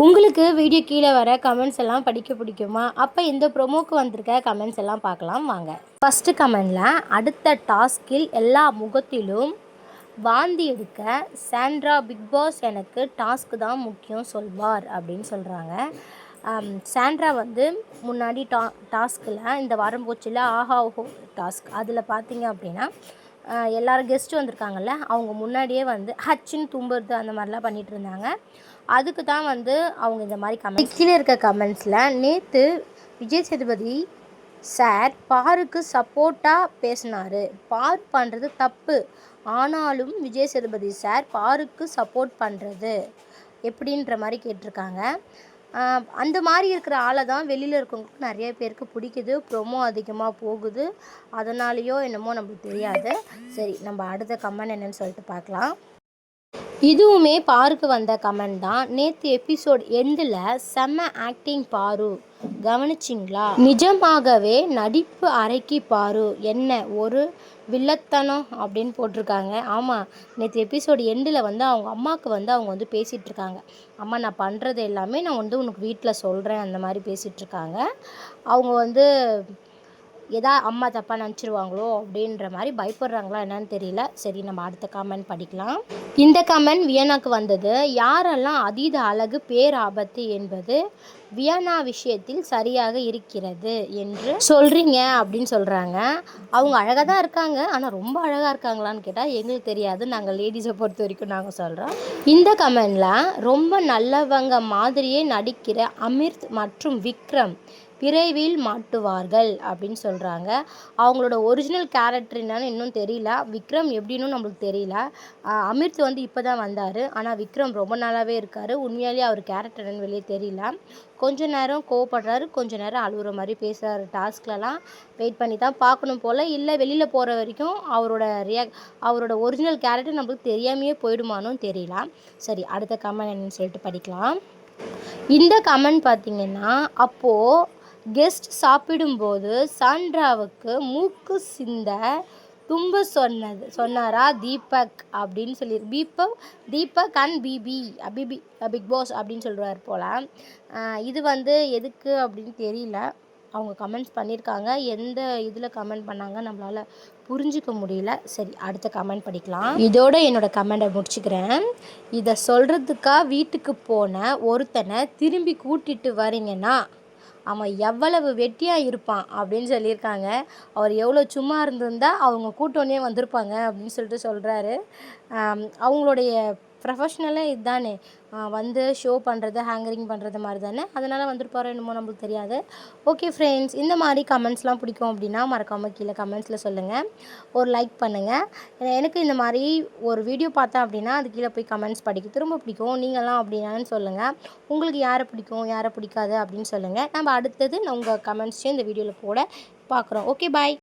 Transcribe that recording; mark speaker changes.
Speaker 1: உங்களுக்கு வீடியோ கீழே வர கமெண்ட்ஸ் எல்லாம் படிக்க பிடிக்குமா? அப்போ இந்த ப்ரோமோக்கு வந்திருக்க கமெண்ட்ஸ் எல்லாம் பார்க்கலாம் வாங்க. ஃபஸ்ட்டு கமெண்டில் அடுத்த டாஸ்கில் எல்லா முகத்திலும் வாந்தி எடுக்க சாண்ட்ரா பிக் பாஸ் எனக்கு டாஸ்க்கு தான் முக்கியம் சொல்வார் அப்படின்னு சொல்கிறாங்க. சாண்ட்ரா வந்து முன்னாடி டாஸ்கில் இந்த வாரம் போச்சுல ஆஹா ஓஹோ டாஸ்க் அதில் பார்த்தீங்க அப்படின்னா எல்லோரும் கெஸ்ட்டு வந்திருக்காங்கல்ல அவங்க முன்னாடியே வந்து ஹச்சின்னு தும்புறது அந்த மாதிரிலாம் பண்ணிகிட்டு இருந்தாங்க. அதுக்கு தான் வந்து அவங்க இந்த மாதிரி கமெண்ட்ஸ் கீழே இருக்க கமெண்ட்ஸில் நேற்று விஜய் சேதுபதி சார் பாருக்கு சப்போர்ட்டாக பேசினார். பார் பண்ணுறது தப்பு, ஆனாலும் விஜய் சேதுபதி சார் பாருக்கு சப்போர்ட் பண்ணுறது எப்படின்ற மாதிரி கேட்டிருக்காங்க. அந்த மாதிரி இருக்கிற ஆளை தான் வெளியில் இருக்கவங்களுக்கு நிறைய பேருக்கு பிடிக்குது, ப்ரோமோ அதிகமாக போகுது, அதனாலேயோ என்னமோ நம்மளுக்கு தெரியாது. சரி, நம்ம அடுத்த கமெண்ட் என்னென்னு சொல்லிட்டு பார்க்கலாம். இதுவுமே பாருக்கு வந்த கமெண்ட் தான். நேற்று எபிசோட் எண்டில் செம்ம ஆக்டிங் பாரு, கவனிச்சிங்களா? நிஜமாகவே நடிப்பு அறைக்கு பாரு என்ன ஒரு வில்லத்தனம் அப்படின்னு போட்டிருக்காங்க. ஆமாம், நேற்று எபிசோடு எண்டில் வந்து அவங்க அம்மாவுக்கு வந்து அவங்க வந்து பேசிகிட்ருக்காங்க. அம்மா நான் பண்ணுறது எல்லாமே நான் வந்து உனக்கு வீட்டில் சொல்கிறேன் அந்த மாதிரி பேசிகிட்ருக்காங்க. அவங்க வந்து அம்மா தப்பாக நினச்சிருவாங்களோ அப்படின்ற மாதிரி பயப்படுறாங்களா என்னன்னு தெரியல. சரி, நம்ம அடுத்த கமெண்ட் படிக்கலாம். இந்த கமெண்ட் வியனாக்கு வந்தது. யாரெல்லாம் அதீத அழகு பேராபத்து என்பது வியனா விஷயத்தில் சரியாக இருக்கிறது என்று சொல்கிறீங்க அப்படின்னு சொல்கிறாங்க. அவங்க அழகாக தான் இருக்காங்க, ஆனால் ரொம்ப அழகாக இருக்காங்களான்னு கேட்டால் எங்களுக்கு தெரியாது. நாங்கள் லேடிஸை பொறுத்த வரைக்கும் நாங்கள் சொல்கிறோம். இந்த கமெண்டில் ரொம்ப நல்லவங்க மாதிரியே நடிக்கிற அமிர்த் மற்றும் விக்ரம் விரைவில் மாட்டுவார்கள் அப்படின்னு சொல்கிறாங்க. அவங்களோட ஒரிஜினல் கேரக்டர் என்னன்னு இன்னும் தெரியல. விக்ரம் எப்படின்னு நம்மளுக்கு தெரியல. அமிர்த் வந்து இப்போ தான் வந்தார், ஆனால் விக்ரம் ரொம்ப நாளாகவே இருக்கார். உண்மையாலேயே அவர் கேரக்டர் என்னன்னு வெளியே தெரியல. கொஞ்ச நேரம் கோவப்படுறாரு, கொஞ்ச நேரம் அழுகுற மாதிரி பேசுகிறாரு. டாஸ்க்லலாம் வெயிட் பண்ணி தான் பார்க்கணும் போல். இல்லை வெளியில் போகிற வரைக்கும் அவரோட ஒரிஜினல் கேரக்டர் நம்மளுக்கு தெரியாமையே போயிடுமானும் தெரியல. சரி, அடுத்த கமெண்ட் என்னன்னு சொல்லிட்டு படிக்கலாம். இந்த கமெண்ட் பார்த்திங்கன்னா, அப்போது கெஸ்ட் சாப்பிடும்போது சாண்ட்ராவுக்கு மூக்கு சிந்த தும்ப சொன்னாரா தீபக் அப்படின்னு சொல்லி தீபக் அண்ட் பிக் பாஸ் அப்படின்னு சொல்கிறார் போல். இது வந்து எதுக்கு அப்படின்னு தெரியல. அவங்க கமெண்ட்ஸ் பண்ணியிருக்காங்க, எந்த இதில் கமெண்ட் பண்ணாங்க நம்மளால் புரிஞ்சிக்க முடியல. சரி, அடுத்த கமெண்ட் படிக்கலாம். இதோட என்னோட கமெண்டை முடிச்சுக்கிறேன். இதை சொல்கிறதுக்காக வீட்டுக்கு போன ஒருத்தனை திரும்பி கூட்டிகிட்டு வரீங்கன்னா அவன் எவ்வளவு வெட்டியாக இருப்பான் அப்படின்னு சொல்லியிருக்காங்க. அவர் எவ்வளோ சும்மா இருந்திருந்தால் அவங்க கூட்டோன்னே வந்திருப்பாங்க அப்படின்னு சொல்லிட்டு சொல்கிறாரு. அவங்களுடைய ப்ரொஃபஷ்னலே இதுதானே, வந்து ஷோ பண்ணுறது, ஹேங்கரிங் பண்ணுறது மாதிரி தானே, அதனால் வந்திருப்பாரோ என்னமோ நம்மளுக்கு தெரியாது. ஓகே ஃப்ரெண்ட்ஸ், இந்த மாதிரி கமெண்ட்ஸ்லாம் பிடிக்கும் அப்படின்னா மறக்காமல் கீழே கமெண்ட்ஸில் சொல்லுங்கள், ஒரு லைக் பண்ணுங்கள். எனக்கு இந்த மாதிரி ஒரு வீடியோ பார்த்தேன் அப்படின்னா அது கீழே போய் கமெண்ட்ஸ் படிக்க திரும்ப பிடிக்கும். நீங்களாம் அப்படின்னான்னு சொல்லுங்கள், உங்களுக்கு யாரை பிடிக்கும் யாரை பிடிக்காது அப்படின்னு சொல்லுங்கள். நம்ம அடுத்தது உங்கள் கமெண்ட்ஸையும் இந்த வீடியோவில் போட பார்க்குறோம். ஓகே, பாய்.